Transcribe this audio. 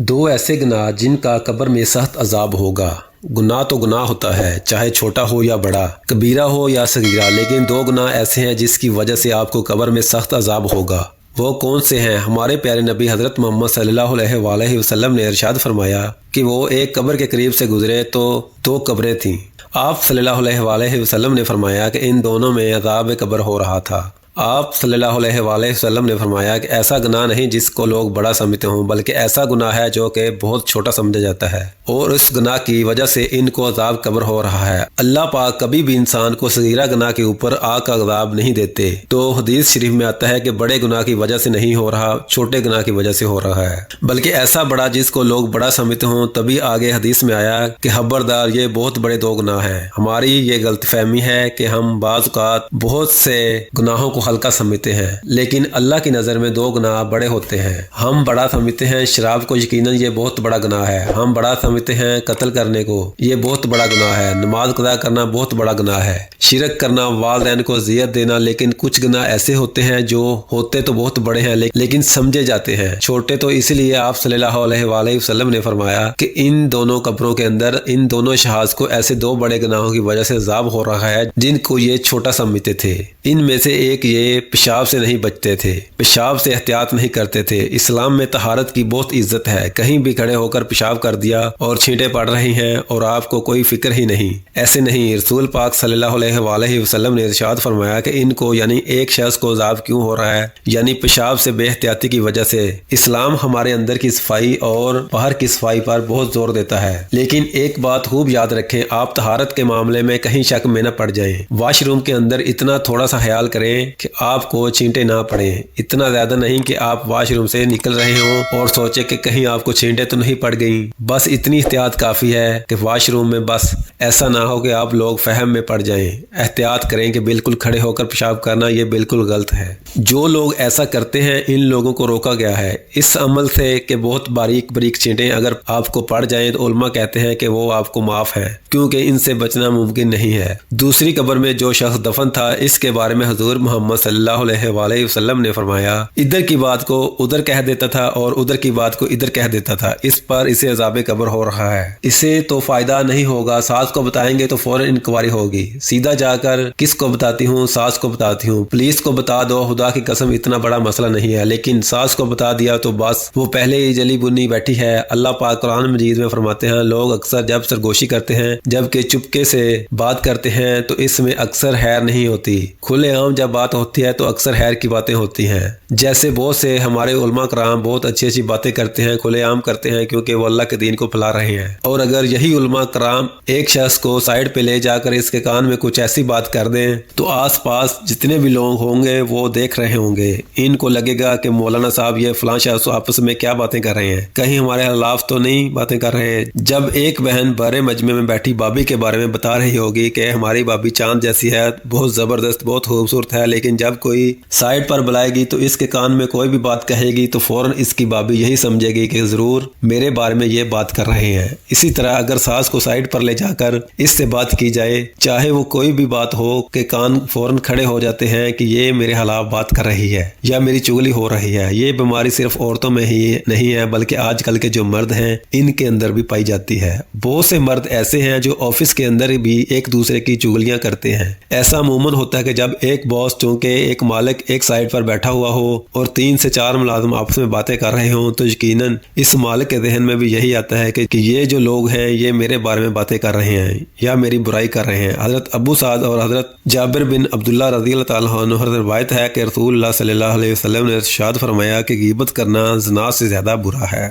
دو ایسے گناہ جن کا قبر میں سخت عذاب ہوگا۔ گناہ تو گناہ ہوتا ہے، چاہے چھوٹا ہو یا بڑا، کبیرہ ہو یا صغیرہ، لیکن دو گناہ ایسے ہیں جس کی وجہ سے آپ کو قبر میں سخت عذاب ہوگا۔ وہ کون سے ہیں؟ ہمارے پیارے نبی حضرت محمد صلی اللہ علیہ وآلہ وسلم نے ارشاد فرمایا کہ وہ ایک قبر کے قریب سے گزرے تو دو قبریں تھیں۔ آپ صلی اللہ علیہ وآلہ وسلم نے فرمایا کہ ان دونوں میں عذاب قبر ہو رہا تھا۔ آپ صلی اللہ علیہ وآلہ وسلم نے فرمایا کہ ایسا گناہ نہیں جس کو لوگ بڑا سمجھتے ہوں، بلکہ ایسا گناہ ہے جو کہ بہت چھوٹا سمجھا جاتا ہے، اور اس گناہ کی وجہ سے ان کو عذاب قبر ہو رہا ہے۔ اللہ پاک کبھی بھی انسان کو صغیرہ گناہ کے اوپر آگ کا عذاب نہیں دیتے۔ تو حدیث شریف میں آتا ہے کہ بڑے گناہ کی وجہ سے نہیں ہو رہا، چھوٹے گناہ کی وجہ سے ہو رہا ہے، بلکہ ایسا بڑا جس کو لوگ بڑا سمجھتے ہوں۔ تبھی آگے حدیث میں آیا کہ خبردار، یہ بہت بڑے دو گناہ ہیں۔ ہماری یہ غلط فہمی ہے کہ ہم بعض اوقات بہت سے گناہوں کو ہلکا سمجھتے ہیں، لیکن اللہ کی نظر میں دو گناہ بڑے ہوتے ہیں۔ ہم بڑا سمجھتے ہیں شراب کو، یقیناً یہ بہت بڑا گناہ ہے۔ ہم بڑا سمجھتے ہیں قتل کرنے کو، یہ بہت بڑا گناہ ہے۔ نماز قضا کرنا بہت بڑا گناہ ہے۔ شرک کرنا، والدین کو اذیت دینا، لیکن کچھ گناہ ایسے ہوتے ہیں جو ہوتے تو بہت بڑے ہیں لیکن سمجھے جاتے ہیں چھوٹے۔ تو اس لیے آپ صلی اللہ علیہ وآلہ وسلم نے فرمایا کہ ان دونوں قبروں کے اندر ان دونوں شہاز کو ایسے دو بڑے گناہوں کی وجہ سے عذاب ہو رہا ہے جن کو یہ چھوٹا سمجھتے تھے۔ ان میں سے ایک یہ پیشاب سے نہیں بچتے تھے، پیشاب سے احتیاط نہیں کرتے تھے۔ اسلام میں طہارت کی بہت عزت ہے۔ کہیں بھی کھڑے ہو کر پیشاب کر دیا اور چھینٹے پڑ رہی ہیں اور آپ کو کوئی فکر ہی نہیں، ایسے نہیں۔ رسول پاک صلی اللہ علیہ وآلہ وسلم نے ارشاد فرمایا کہ ان کو یعنی ایک شخص کو عذاب کیوں ہو رہا ہے، یعنی پیشاب سے بے احتیاطی کی وجہ سے۔ اسلام ہمارے اندر کی صفائی اور باہر کی صفائی پر بہت زور دیتا ہے، لیکن ایک بات خوب یاد رکھیں، آپ طہارت کے معاملے میں کہیں شک میں نہ پڑ جائیں۔ واش روم کے اندر اتنا تھوڑا سا خیال کریں کہ آپ کو چھینٹے نہ پڑیں، اتنا زیادہ نہیں کہ آپ واش روم سے نکل رہے ہوں اور سوچے کہ کہیں آپ کو چھینٹے تو نہیں پڑ گئیں۔ بس اتنی احتیاط کافی ہے کہ واش روم میں بس ایسا نہ ہو کہ آپ لوگ فہم میں پڑ جائیں۔ احتیاط کریں کہ بالکل کھڑے ہو کر پیشاب کرنا یہ بالکل غلط ہے۔ جو لوگ ایسا کرتے ہیں ان لوگوں کو روکا گیا ہے اس عمل سے کہ بہت باریک باریک چھینٹیں اگر آپ کو پڑ جائیں تو علماء کہتے ہیں کہ وہ آپ کو معاف ہے، کیونکہ ان سے بچنا ممکن نہیں ہے۔ دوسری قبر میں جو شخص دفن تھا، اس کے بارے میں حضور محمد صلی اللہ علیہ وآلہ وسلم نے فرمایا، ادھر کی بات کو ادھر کہہ دیتا تھا اور ادھر کی بات کو ادھر کہہ دیتا تھا، اس پر اسے عذاب قبر ہو رہا ہے۔ اسے تو فائدہ نہیں ہوگا، ساس کو بتائیں گے تو فوراً انکوائری ہوگی، سیدھا جا کر کس کو بتاتی ہوں؟ ساس کو بتاتی ہوں۔ پولیس کو بتا دو، خدا کی قسم اتنا بڑا مسئلہ نہیں ہے، لیکن ساس کو بتا دیا تو بس وہ پہلے ہی جلی بنی بیٹھی ہے۔ اللہ پاک قرآن مجید میں فرماتے ہیں، لوگ اکثر جب سرگوشی کرتے ہیں، جبکہ چپکے سے بات کرتے ہیں تو اس میں اکثر خیر نہیں ہوتی، کھلے عام جب بات ہوتی ہے تو اکثر خیر کی باتیں ہوتی ہیں۔ جیسے بہت سے ہمارے علماء کرام بہت اچھی اچھی باتیں کرتے ہیں، کھلے عام کرتے ہیں، کیونکہ وہ اللہ کے دین کو پھیلا رہے ہیں۔ اور اگر یہی علماء کرام ایک شخص کو سائڈ پہ لے جا کر اس کے کان میں کچھ ایسی بات کر دیں تو آس پاس جتنے بھی لوگ ہوں گے وہ دیکھ رہے ہوں گے، ان کو لگے گا کہ مولانا صاحب یہ فلاں شخص آپس میں کیا باتیں کر رہے ہیں، کہیں ہمارے خلاف تو نہیں باتیں کر رہے ہیں۔ جب ایک بہن بڑے مجمع میں بیٹھی بابی کے بارے میں بتا رہی ہوگی کہ ہماری بابی چاند جیسی ہے، بہت زبردست، بہت خوبصورت ہے، لیکن جب کوئی سائڈ پر بلائے گی تو اس کے کان میں کوئی بھی بات کہے گی تو فوراً اس کی بابی یہی سمجھے گی کہ ضرور میرے بارے میں یہ بات کر رہے ہیں۔ اسی طرح اگر ساس کو سائڈ پر لے جا کر اس سے بات کی جائے، چاہے وہ کوئی بھی بات ہو، کہ کان فوراً کھڑے ہو جاتے ہیں کہ یہ میرے خلاف بات کر رہی ہے یا میری چغلی ہو رہی ہے۔ یہ بیماری صرف عورتوں میں ہی نہیں ہے، بلکہ آج کل کے جو مرد ہیں ان کے اندر بھی پائی جاتی ہے۔ بہت سے مرد ایسے ہیں جو آفس کے اندر بھی ایک دوسرے کی چغلیاں کرتے ہیں۔ ایسا عموماً ہوتا ہے کہ جب ایک باس چونکہ ایک مالک ایک سائڈ پر بیٹھا ہوا ہو اور 3 سے 4 ملازم آپس میں باتیں کر رہے ہوں تو یقیناً اس مالک کے ذہن میں بھی یہی آتا ہے کہ یہ جو لوگ ہیں یہ میرے بارے میں باتیں کر رہے ہیں یا میری برائی کر رہے ہیں۔ حضرت ابو سعد اور حضرت جابر بن عبداللہ رضی اللہ تعالیٰ عنہ روایت ہے کہ رسول اللہ صلی اللہ علیہ وسلم نے ارشاد فرمایا کہ غیبت کرنا زنا سے زیادہ برا ہے۔